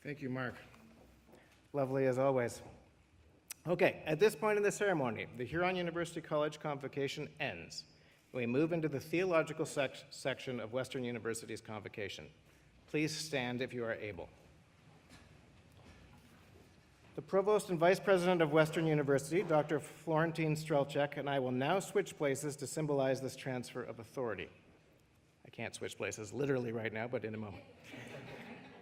Thank you, Mark. Lovely as always. Okay, at this point in the ceremony, the Huron University College Convocation ends. We move into the theological section of Western University's Convocation. Please stand if you are able. The Provost and Vice President of Western University, Dr. Florentine Strelchek, and I will now switch places to symbolize this transfer of authority. I can't switch places literally right now, but in a moment.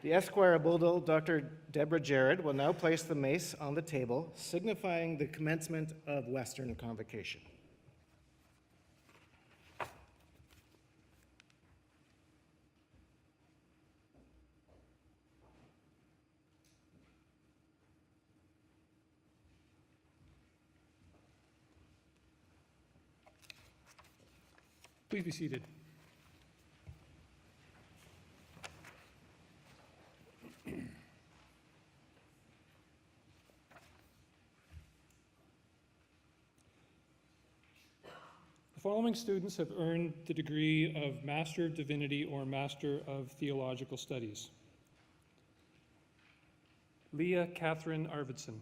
The Esquire Buldel, Dr. Deborah Jared, will now place the mace on the table, signifying the commencement of Western Convocation. Please be seated. The following students have earned the degree of Master of Divinity or Master of Theological Studies. Leah Catherine Arvidsson.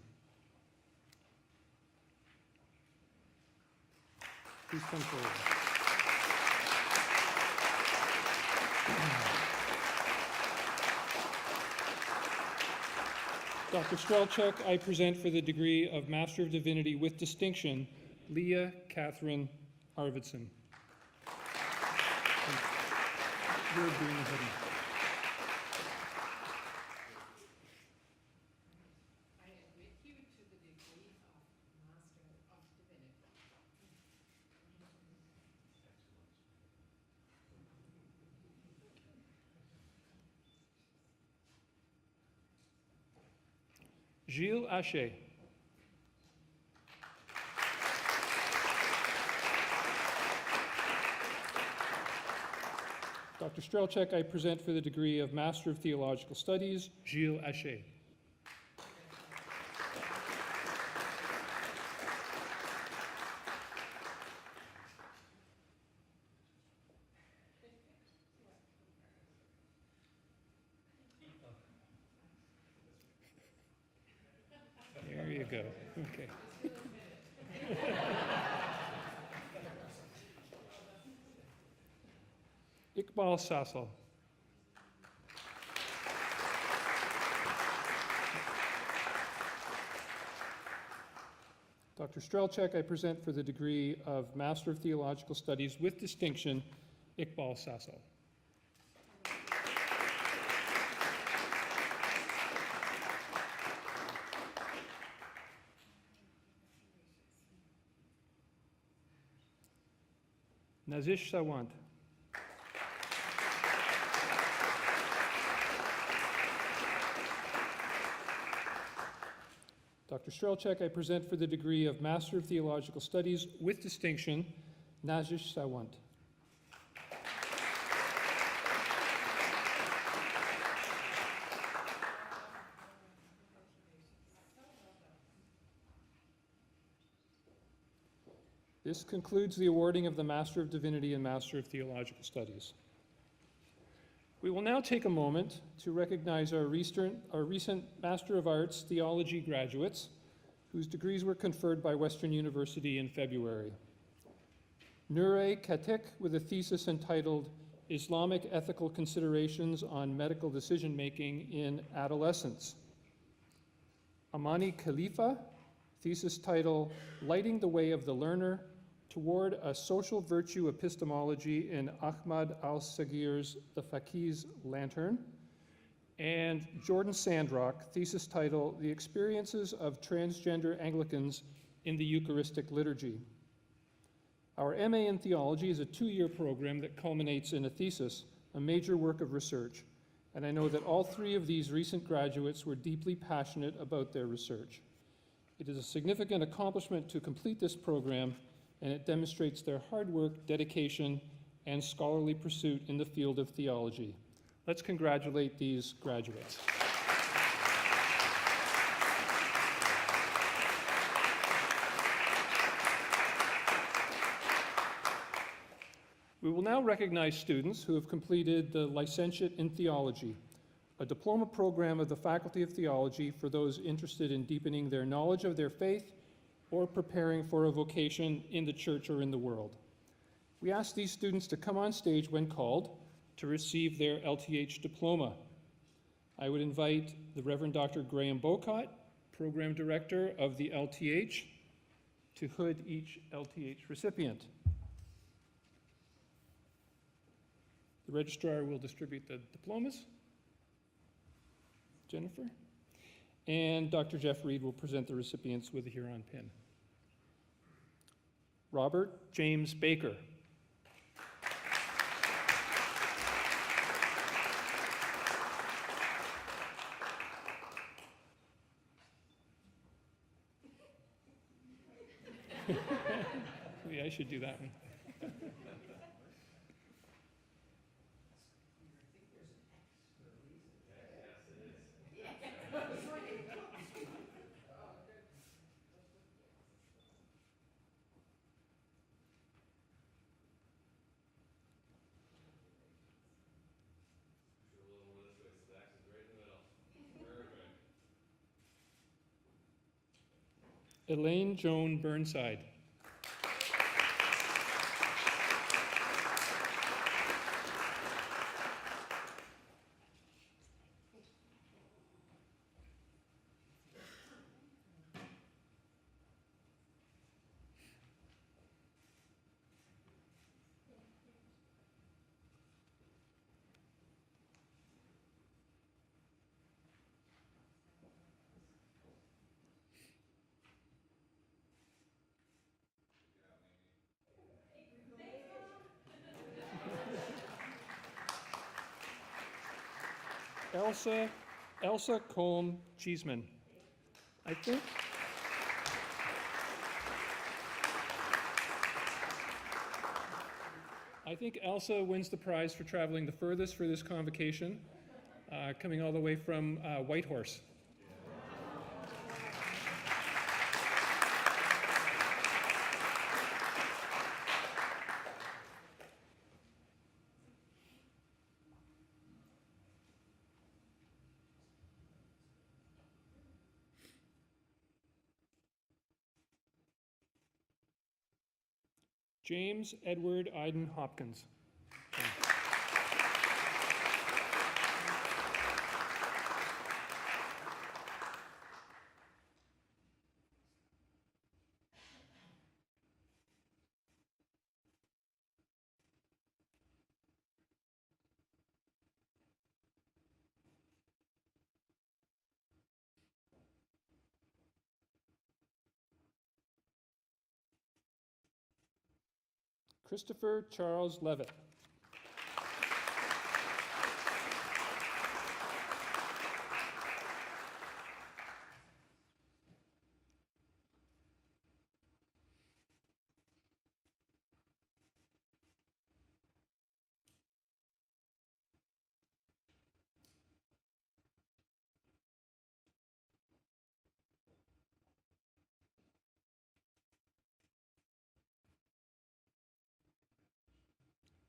Please come forward. Dr. Strelchek, I present for the degree of Master of Divinity with distinction, Leah Catherine Arvidsson. You're doing the heading. I admit you to the degree of Master of Divinity. Gilles Haché. Dr. Strelchek, I present for the degree of Master of Theological Studies, Gilles Haché. There you go. Okay. Iqbal Sassal. Dr. Strelchek, I present for the degree of Master of Theological Studies with distinction, Iqbal Sassal. Nazish Sawant. Dr. Strelchek, I present for the degree of Master of Theological Studies with distinction, Nazish Sawant. This concludes the awarding of the Master of Divinity and Master of Theological Studies. We will now take a moment to recognize our recent Master of Arts Theology graduates whose degrees were conferred by Western University in February. Nure Katik with a thesis entitled Islamic Ethical Considerations on Medical Decision-Making in Adolescence. Amani Khalifa, thesis title Lighting the Way of the Learner Toward a Social Virtue Epistemology in Ahmad al-Sagir's The Faqih's Lantern, and Jordan Sandrock, thesis title The Experiences of Transgender Anglicans in the Eucharistic Liturgy. Our MA in Theology is a 2-year program that culminates in a thesis, a major work of research, and I know that all 3 of these recent graduates were deeply passionate about their research. It is a significant accomplishment to complete this program, and it demonstrates their hard work, dedication, and scholarly pursuit in the field of theology. Let's congratulate these graduates. We will now recognize students who have completed the Licentiate in Theology. a diploma program of the Faculty of Theology for those interested in deepening their knowledge of their faith or preparing for a vocation in the church or in the world. We ask these students to come on stage when called to receive their LTH diploma. I would invite the Reverend Dr. Graham Bocott, Program Director of the LTH, to hood each LTH recipient. The registrar will distribute the diplomas. Jennifer. And Dr. Jeff Reed will present the recipients with a Huron pin. Robert James Baker. Maybe I should do that one. Elaine Joan Burnside. Elsa Colm Cheeseman. I think Elsa wins the prize for traveling the furthest for this convocation, coming all the way from Whitehorse. James Edward Iden Hopkins. Christopher Charles Levitt.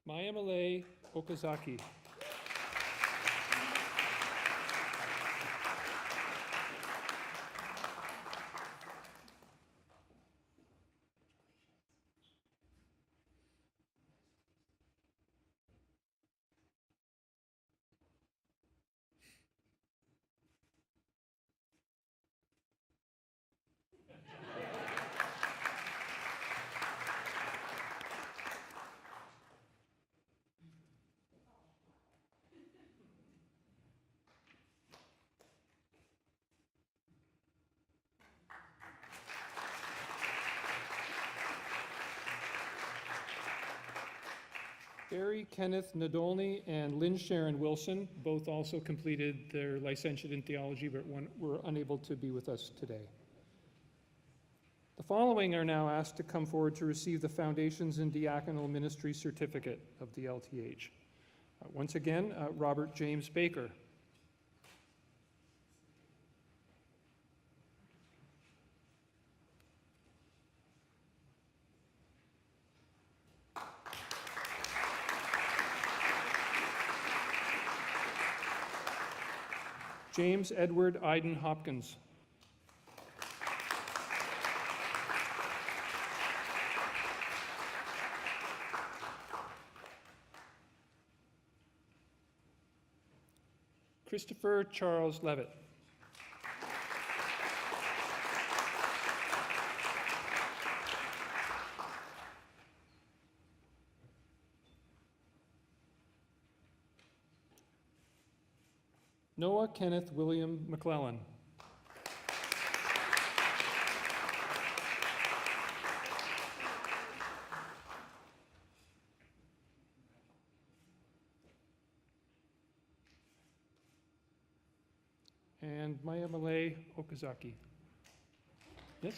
Mayamale Okazaki. Barry Kenneth Nadolny and Lynn Sharon Wilson both also completed their licentiate in theology, but were unable to be with us today. The following are now asked to come forward to receive the Foundations in Diaconal Ministry Certificate of the LTH. Once again, Robert James Baker. James Edward Iden Hopkins. Christopher Charles Levitt. Noah Kenneth William McClellan. And Maya Malay Okazaki. Yes?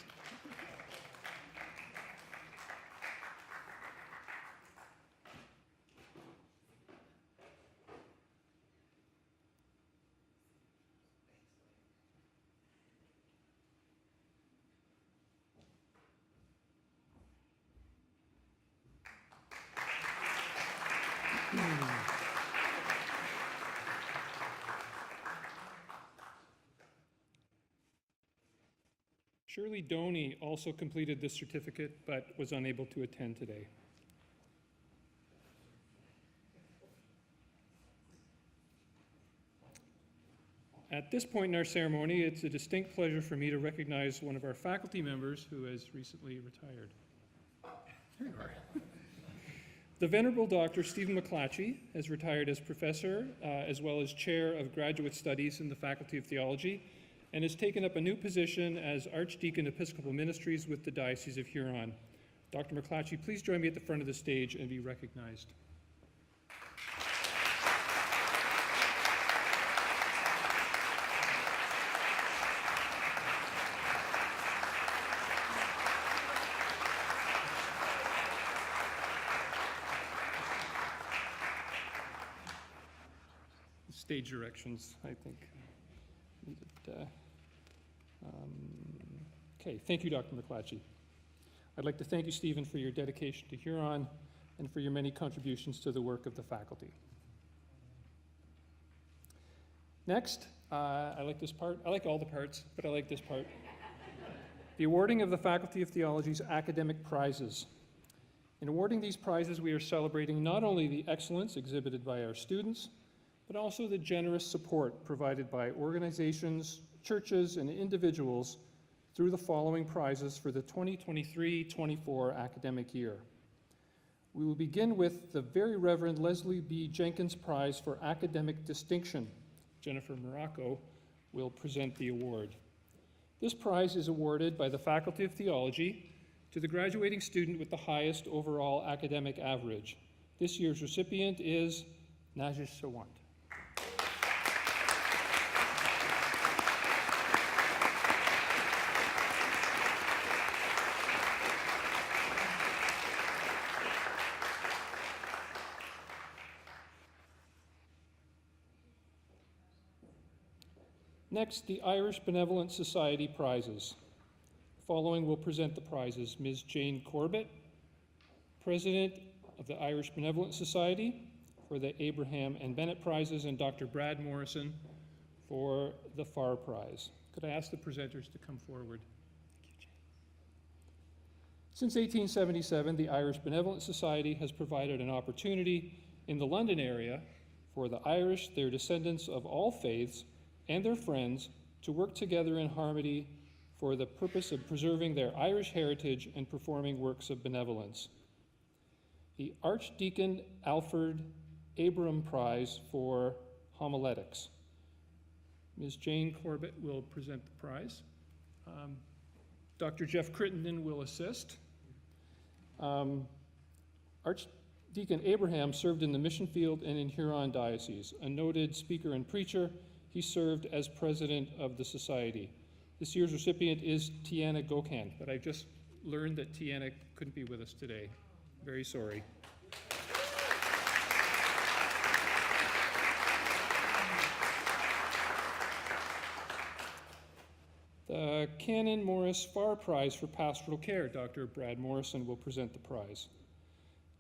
Shirley Doney also completed this certificate but was unable to attend today. At this point in our ceremony, it's a distinct pleasure for me to recognize one of our faculty members who has recently retired. There you are. The Venerable Dr. Stephen McClatchy has retired as professor as well as chair of graduate studies in the Faculty of Theology and has taken up a new position as Archdeacon Episcopal Ministries with the Diocese of Huron. Dr. McClatchy, please join me at the front of the stage and be recognized. Stage directions, I think. Okay, thank you, Dr. McClatchy. I'd like to thank you, Stephen, for your dedication to Huron and for your many contributions to the work of the faculty. Next, I like this part. I like all the parts, but I like this part. The awarding of the Faculty of Theology's academic prizes. In awarding these prizes, we are celebrating not only the excellence exhibited by our students, but also the generous support provided by organizations, churches, and individuals through the following prizes for the 2023-24 academic year. We will begin with the Very Reverend Leslie B. Jenkins Prize for Academic Distinction. Jennifer Morocco will present the award. This prize is awarded by the Faculty of Theology to the graduating student with the highest overall academic average. This year's recipient is Najish Sawant. Next, the Irish Benevolent Society prizes. Following will present the prizes: Ms. Jane Corbett, President of the Irish Benevolent Society, for the Abraham and Bennett prizes, and Dr. Brad Morrison for the Farr Prize. Could I ask the presenters to come forward? Thank you, Jane. Since 1877, the Irish Benevolent Society has provided an opportunity in the London area for the Irish, their descendants of all faiths, and their friends to work together in harmony for the purpose of preserving their Irish heritage and performing works of benevolence. The Archdeacon Alfred Abram Prize for Homiletics. Ms. Jane Corbett will present the prize. Dr. Jeff Crittenden will assist. Archdeacon Abraham served in the mission field and in Huron Diocese. A noted speaker and preacher, he served as president of the society. This year's recipient is Tiana Gokhan, but I just learned that Tiana couldn't be with us today. Very sorry. The Canon Morris Farr Prize for Pastoral Care. Dr. Brad Morrison will present the prize.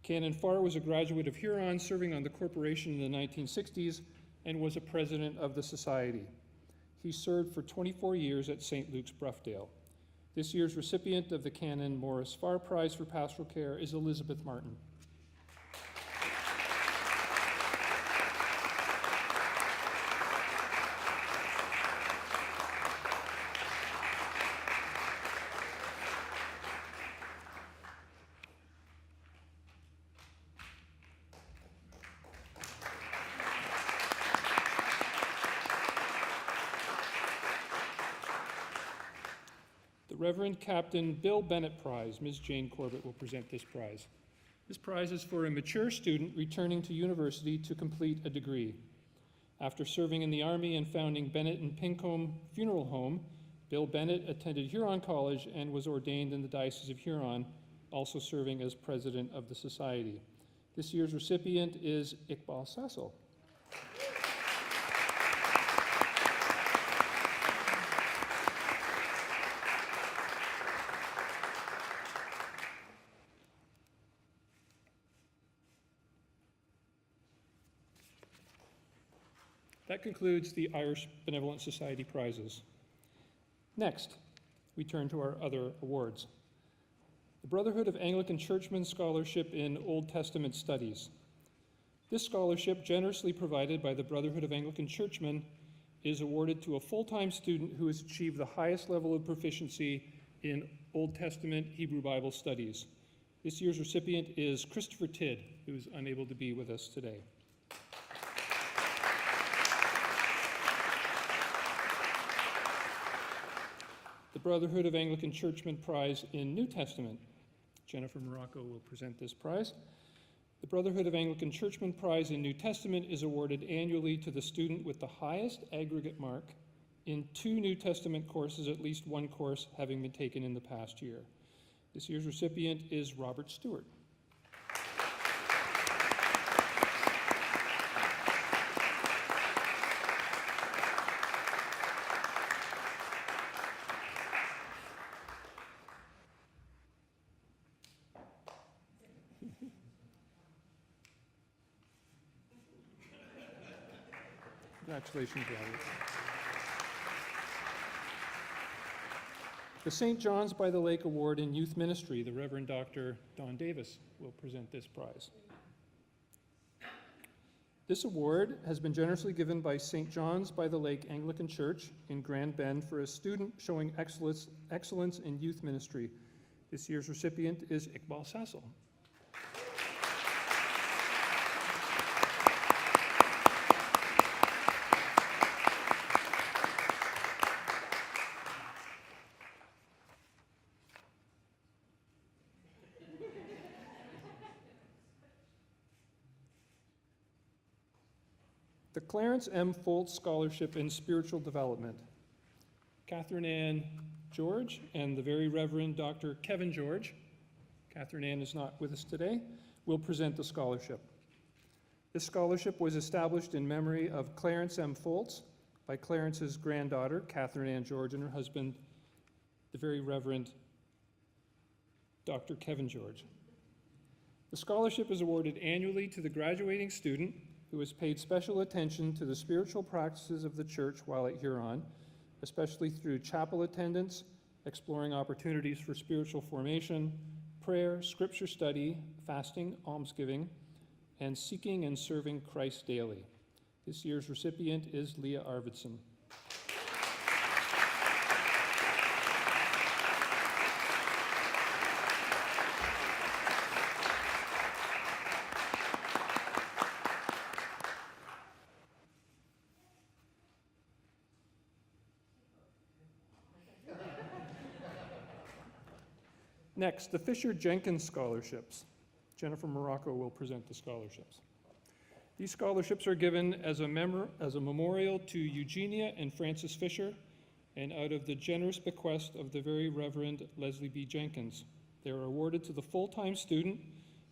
Canon Farr was a graduate of Huron, serving on the corporation in the 1960s, and was a president of the society. He served for 24 years at St. Luke's, Broughdale. This year's recipient of the Canon Morris Farr Prize for Pastoral Care is Elizabeth Martin. The Reverend Captain Bill Bennett Prize, Ms. Jane Corbett will present this prize. This prize is for a mature student returning to university to complete a degree. After serving in the Army and founding Bennett and Pincombe Funeral Home, Bill Bennett attended Huron College and was ordained in the Diocese of Huron, also serving as president of the Society. This year's recipient is Iqbal Sassel. That concludes the Irish Benevolent Society prizes. Next, we turn to our other awards. The Brotherhood of Anglican Churchmen Scholarship in Old Testament Studies. This scholarship, generously provided by the Brotherhood of Anglican Churchmen, is awarded to a full-time student who has achieved the highest level of proficiency in Old Testament Hebrew Bible studies. This year's recipient is Christopher Tidd, who is unable to be with us today. The Brotherhood of Anglican Churchmen Prize in New Testament. Jennifer Morocco will present this prize. The Brotherhood of Anglican Churchmen Prize in New Testament is awarded annually to the student with the highest aggregate mark in 2 New Testament courses, at least one course having been taken in the past year. This year's recipient is Robert Stewart. Congratulations, Robert. The St. John's by the Lake Award in Youth Ministry, the Reverend Dr. Don Davis will present this prize. This award has been generously given by St. John's by the Lake Anglican Church in Grand Bend for a student showing excellence in youth ministry. This year's recipient is Iqbal Sassel. The Clarence M. Foltz Scholarship in Spiritual Development. Catherine Ann George and the Very Reverend Dr. Kevin George, Catherine Ann is not with us today, will present the scholarship. This scholarship was established in memory of Clarence M. Foltz by Clarence's granddaughter, Catherine Ann George, and her husband, the Very Reverend Dr. Kevin George. The scholarship is awarded annually to the graduating student who has paid special attention to the spiritual practices of the church while at Huron, especially through chapel attendance, exploring opportunities for spiritual formation, prayer, scripture study, fasting, almsgiving, and seeking and serving Christ daily. This year's recipient is Leah Arvidsson. Next, the Fisher-Jenkins Scholarships. Jennifer Morocco will present the scholarships. These scholarships are given as a memorial to Eugenia and Francis Fisher, and out of the generous bequest of the Very Reverend Leslie B. Jenkins. They are awarded to the full-time student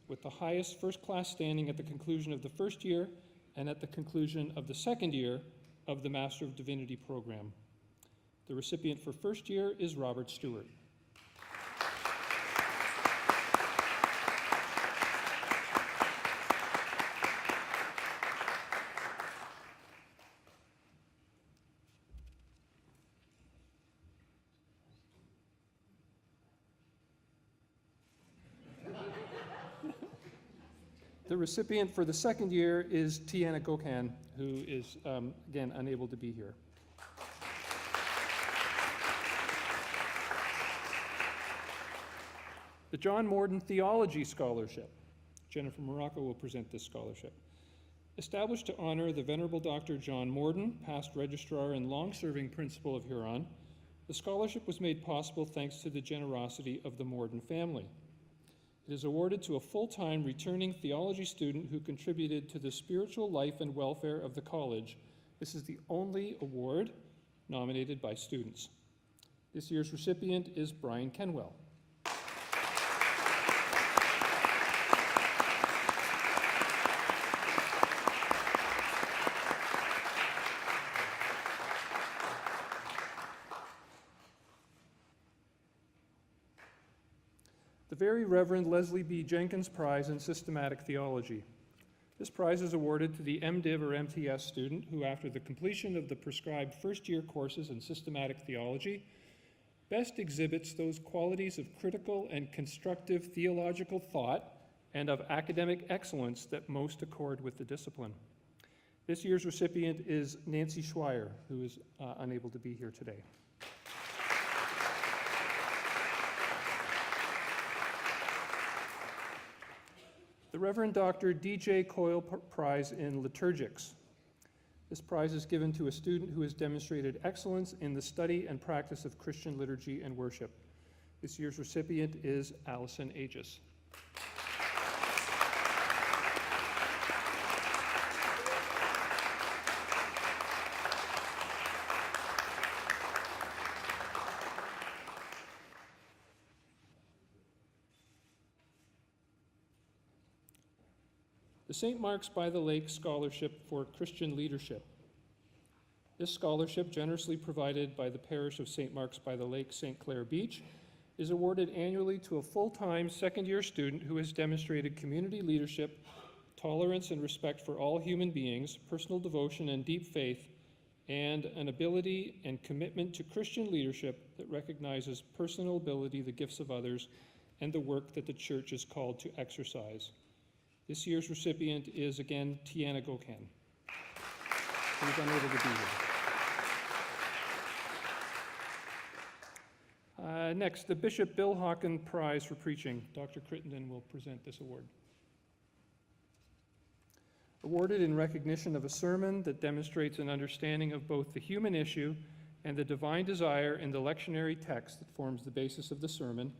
with the highest first-class standing at the conclusion of the first year and at the conclusion of the second year of the Master of Divinity program. The recipient for first year is Robert Stewart. The recipient for the second year is Tiana Gokhan, who is, again, unable to be here. The John Morden Theology Scholarship. Jennifer Morocco will present this scholarship. Established to honor the Venerable Dr. John Morden, past registrar and long-serving principal of Huron, the scholarship was made possible thanks to the generosity of the Morden family. It is awarded to a full-time returning theology student who contributed to the spiritual life and welfare of the college. This is the only award nominated by students. This year's recipient is Brian Kenwell. The Very Reverend Leslie B. Jenkins Prize in Systematic Theology. This prize is awarded to the MDiv or MTS student who, after the completion of the prescribed first-year courses in systematic theology, best exhibits those qualities of critical and constructive theological thought and of academic excellence that most accord with the discipline. This year's recipient is Nancy Schweier, who is unable to be here today. The Reverend Dr. D.J. Coyle Prize in Liturgics. This prize is given to a student who has demonstrated excellence in the study and practice of Christian liturgy and worship. This year's recipient is Allison Aegis. The St. Mark's by the Lake Scholarship for Christian Leadership. This scholarship, generously provided by the parish of St. Mark's by the Lake, St. Clair Beach, is awarded annually to a full-time second-year student who has demonstrated community leadership, tolerance and respect for all human beings, personal devotion and deep faith, and an ability and commitment to Christian leadership that recognizes personal ability, the gifts of others, and the work that the church is called to exercise. This year's recipient is, again, Tiana Gokhan, who is unable to be here. Next, the Bishop Bill Hawken Prize for Preaching. Dr. Crittenden will present this award. Awarded in recognition of a sermon that demonstrates an understanding of both the human issue and the divine desire in the lectionary text that forms the basis of the sermon,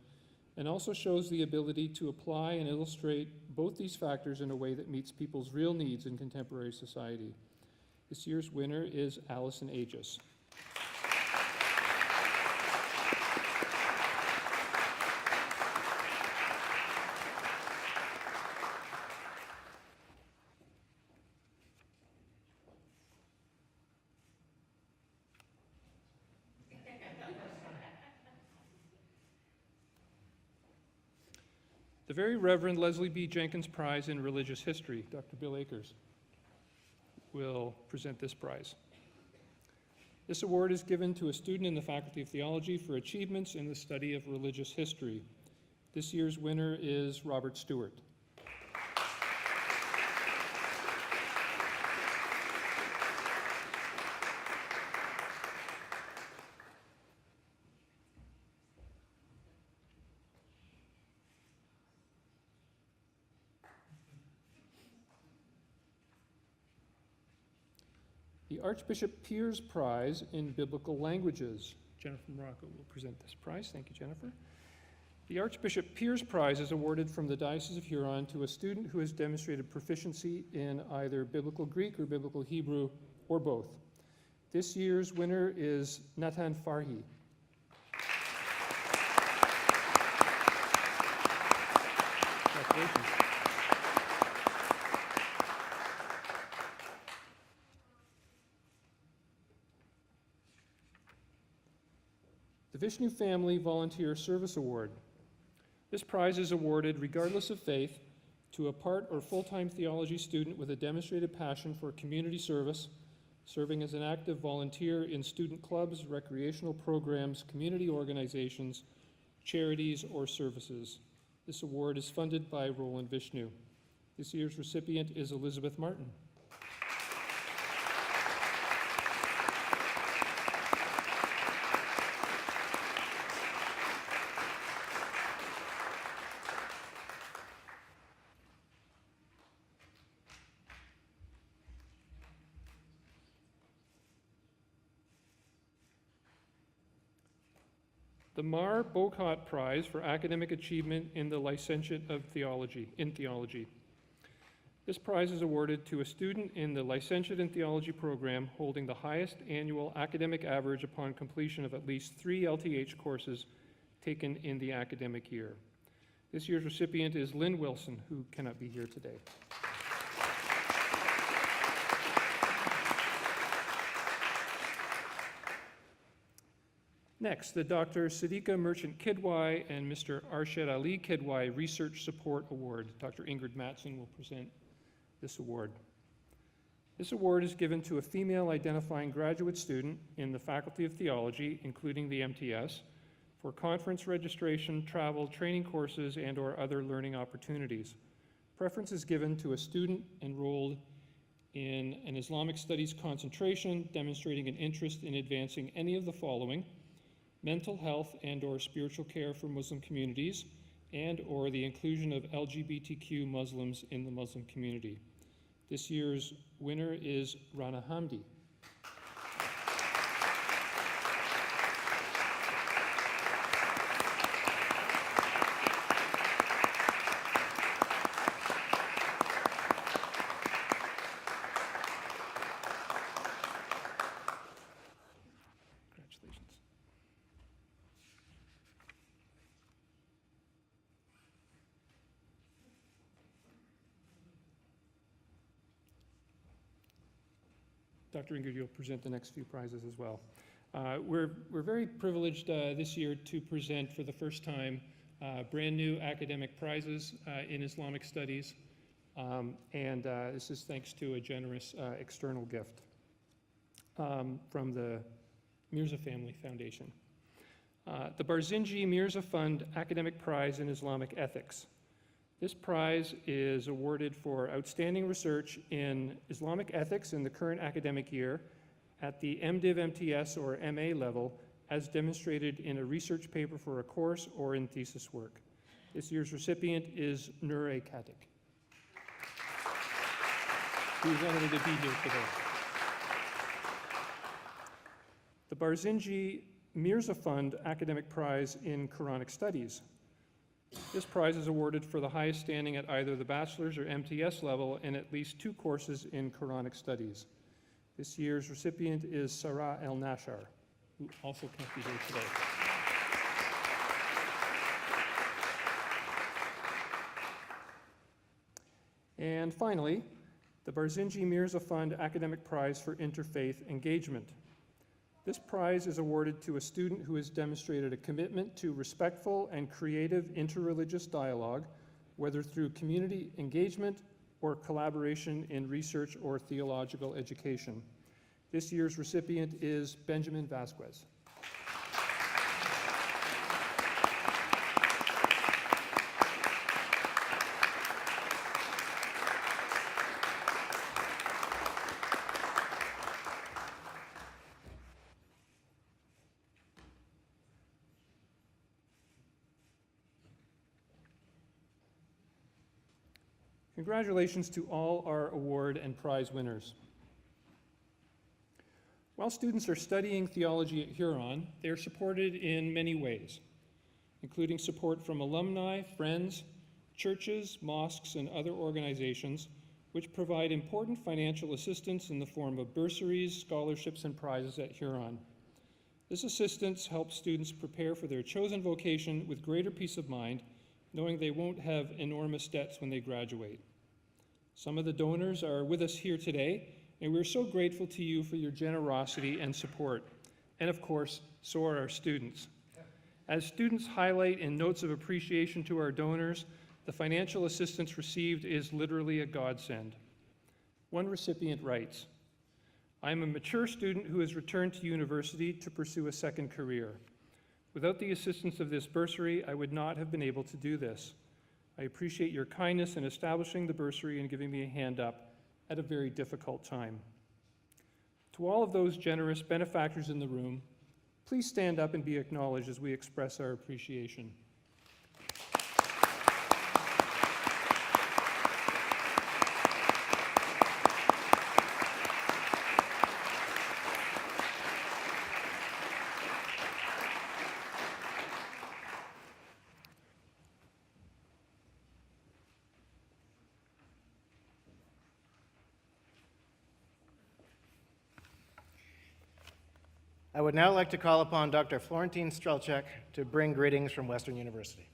and also shows the ability to apply and illustrate both these factors in a way that meets people's real needs in contemporary society. This year's winner is Allison Aegis. The Very Reverend Leslie B. Jenkins Prize in Religious History. Dr. Bill Akers will present this prize. This award is given to a student in the Faculty of Theology for achievements in the study of religious history. This year's winner is Robert Stewart. The Archbishop Piers Prize in Biblical Languages. Jennifer Morocco will present this prize. Thank you, Jennifer. The Archbishop Piers Prize is awarded from the Diocese of Huron to a student who has demonstrated proficiency in either Biblical Greek or Biblical Hebrew, or both. This year's winner is Natan Farhi. Congratulations. The Vishnu Family Volunteer Service Award. This prize is awarded, regardless of faith, to a part or full-time theology student with a demonstrated passion for community service, serving as an active volunteer in student clubs, recreational programs, community organizations, charities, or services. This award is funded by Roland Vishnu. This year's recipient is Elizabeth Martin. The Mar Bocott Prize for Academic Achievement in the Licentiate of Theology, in Theology. This prize is awarded to a student in the Licentiate in Theology program holding the highest annual academic average upon completion of at least 3 LTH courses taken in the academic year. This year's recipient is Lynn Wilson, who cannot be here today. Next, the Dr. Sadiqa Merchant Kidwai and Mr. Arshad Ali Kidwai Research Support Award. Dr. Ingrid Matson will present this award. This award is given to a female identifying graduate student in the Faculty of Theology, including the MTS, for conference registration, travel, training courses, and/or other learning opportunities. Preference is given to a student enrolled in an Islamic Studies concentration, demonstrating an interest in advancing any of the following: mental health and/or spiritual care for Muslim communities, and/or the inclusion of LGBTQ Muslims in the Muslim community. This year's winner is Rana Hamdi. Congratulations. Dr. Ingrid, you'll present the next few prizes as well. We're very privileged this year to present for the first time brand new academic prizes in Islamic studies, and this is thanks to a generous external gift from the Mirza Family Foundation. The Barzinji Mirza Fund Academic Prize in Islamic Ethics. This prize is awarded for outstanding research in Islamic ethics in the current academic year at the MDiv MTS or MA level, as demonstrated in a research paper for a course or in thesis work. This year's recipient is Nure Katik, who is honored to be here today. The Barzinji Mirza Fund Academic Prize in Quranic Studies. This prize is awarded for the highest standing at either the bachelor's or MTS level in at least 2 courses in Quranic studies. This year's recipient is Sarah El Nashar, who also can't be here today. And finally, the Barzinji Mirza Fund Academic Prize for Interfaith Engagement. This prize is awarded to a student who has demonstrated a commitment to respectful and creative interreligious dialogue, whether through community engagement or collaboration in research or theological education. This year's recipient is Benjamin Vasquez. Congratulations to all our award and prize winners. While students are studying theology at Huron, they are supported in many ways, including support from alumni, friends, churches, mosques, and other organizations, which provide important financial assistance in the form of bursaries, scholarships, and prizes at Huron. This assistance helps students prepare for their chosen vocation with greater peace of mind, knowing they won't have enormous debts when they graduate. Some of the donors are with us here today, and we're so grateful to you for your generosity and support. And of course, so are our students. As students highlight in notes of appreciation to our donors, the financial assistance received is literally a godsend. One recipient writes, "I am a mature student who has returned to university to pursue a second career. Without the assistance of this bursary, I would not have been able to do this. I appreciate your kindness in establishing the bursary and giving me a hand up at a very difficult time. To all of those generous benefactors in the room, please stand up and be acknowledged as we express our appreciation. I would now like to call upon Dr. Florentine Strelchek to bring greetings from Western University.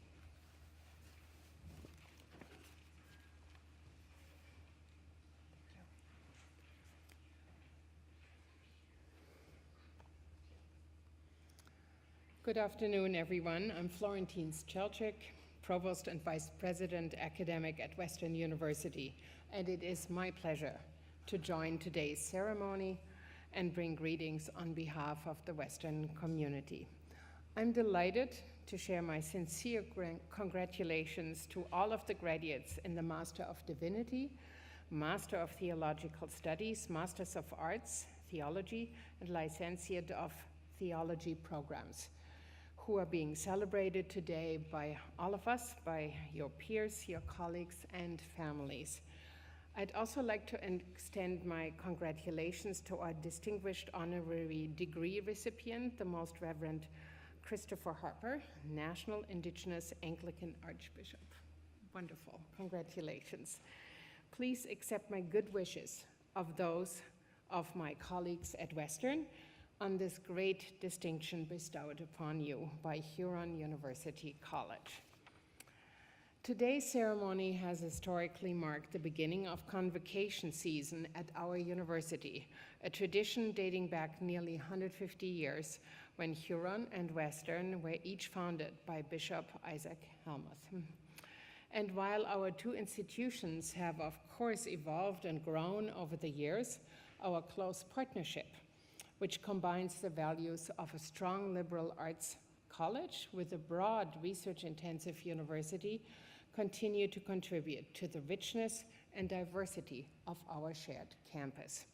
Good afternoon, everyone. I'm Florentine Strelchek, Provost and Vice President Academic at Western University, and it is my pleasure to join today's ceremony and bring greetings on behalf of the Western community. I'm delighted to share my sincere congratulations to all of the graduates in the Master of Divinity, Master of Theological Studies, Masters of Arts, Theology, and Licentiate of Theology programs, who are being celebrated today by all of us, by your peers, your colleagues, and families. I'd also like to extend my congratulations to our distinguished honorary degree recipient, the Most Reverend Christopher Harper, National Indigenous Anglican Archbishop. Wonderful, congratulations. Please accept my good wishes of those of my colleagues at Western on this great distinction bestowed upon you by Huron University College. Today's ceremony has historically marked the beginning of Convocation season at our university, a tradition dating back nearly 150 years when Huron and Western were each founded by Bishop Isaac Helmuth. And while our two institutions have of course evolved and grown over the years, our close partnership, which combines the values of a strong liberal arts college with a broad research-intensive university, continue to contribute to the richness and diversity of our shared campus.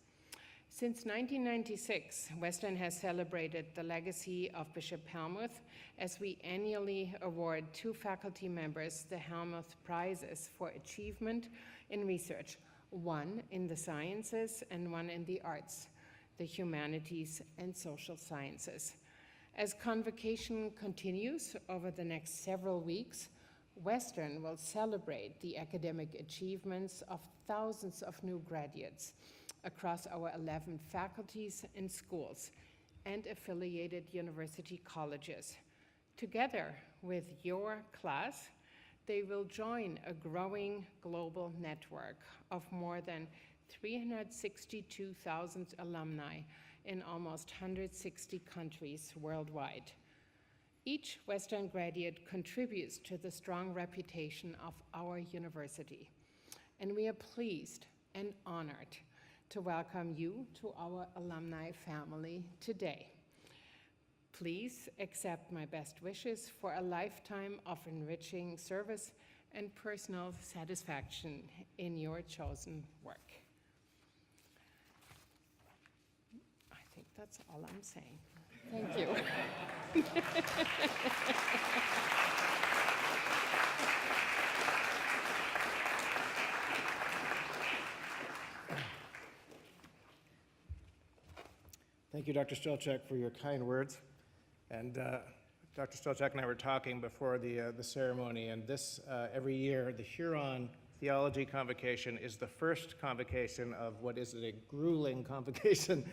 Since 1996, Western has celebrated the legacy of Bishop Helmuth as we annually award 2 faculty members the Helmuth Prizes for achievement in research, one in the sciences and one in the arts, the humanities and social sciences. As Convocation continues over the next several weeks, Western will celebrate the academic achievements of thousands of new graduates across our 11 faculties and schools and affiliated university colleges. Together with your class, they will join a growing global network of more than 362,000 alumni in almost 160 countries worldwide. Each Western graduate contributes to the strong reputation of our university, and we are pleased and honored to welcome you to our alumni family today. Please accept my best wishes for a lifetime of enriching service and personal satisfaction in your chosen work. I think that's all I'm saying. Thank you. Thank you, Dr. Strelchek, for your kind words. And Dr. Strelchek and I were talking before the ceremony, and this, every year, the Huron Theology Convocation is the first convocation of what is a grueling convocation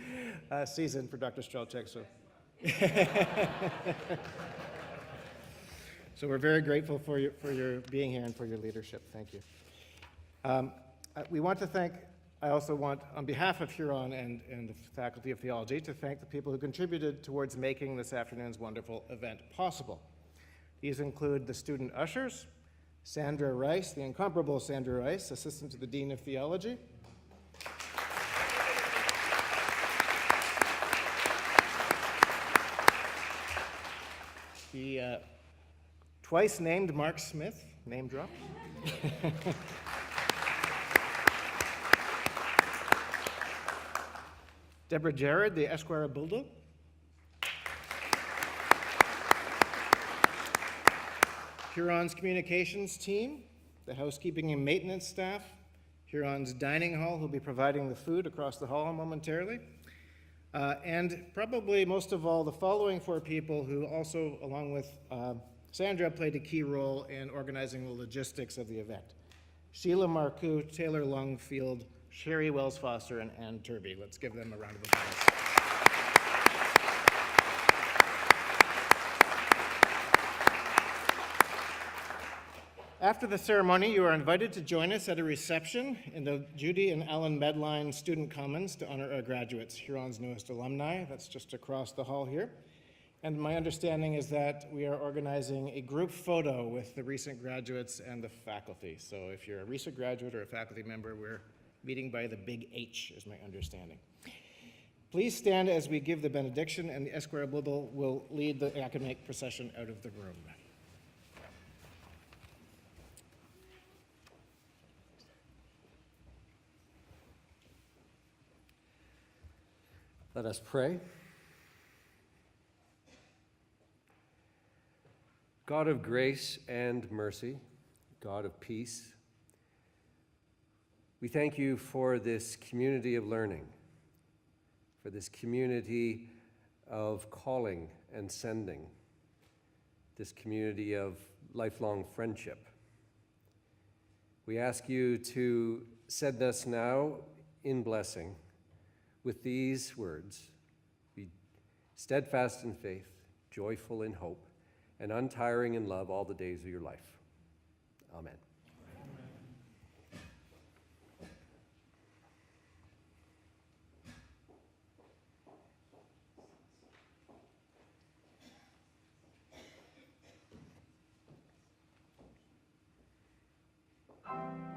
season for Dr. Strelchek. So we're very grateful for your being here and for your leadership. Thank you. We want to thank, I also want, on behalf of Huron and the Faculty of Theology, to thank the people who contributed towards making this afternoon's wonderful event possible. These include the student ushers, Sandra Rice, the incomparable Sandra Rice, Assistant to the Dean of Theology. The twice named Mark Smith, name drop. Deborah Jared, the Esquire Bulldog. Huron's communications team, the housekeeping and maintenance staff, Huron's dining hall, who'll be providing the food across the hall momentarily, and probably most of all, the following four people who also, along with Sandra, played a key role in organizing the logistics of the event. Sheila Marcoux, Taylor Longfield, Sherry Wells Foster, and Ann Turby. Let's give them a round of applause. After the ceremony, you are invited to join us at a reception in the Judy and Alan Medline Student Commons to honor our graduates, Huron's newest alumni. That's just across the hall here. And my understanding is that we are organizing a group photo with the recent graduates and the faculty. So if you're a recent graduate or a faculty member, we're meeting by the big H, is my understanding. Please stand as we give the benediction, and the Esquire Bulldog will lead the academic procession out of the room. Let us pray. God of grace and mercy, God of peace, we thank you for this community of learning, for this community of calling and sending, this community of lifelong friendship. We ask you to send us now in blessing with these words: be steadfast in faith, joyful in hope, and untiring in love all the days of your life. Amen. Amen.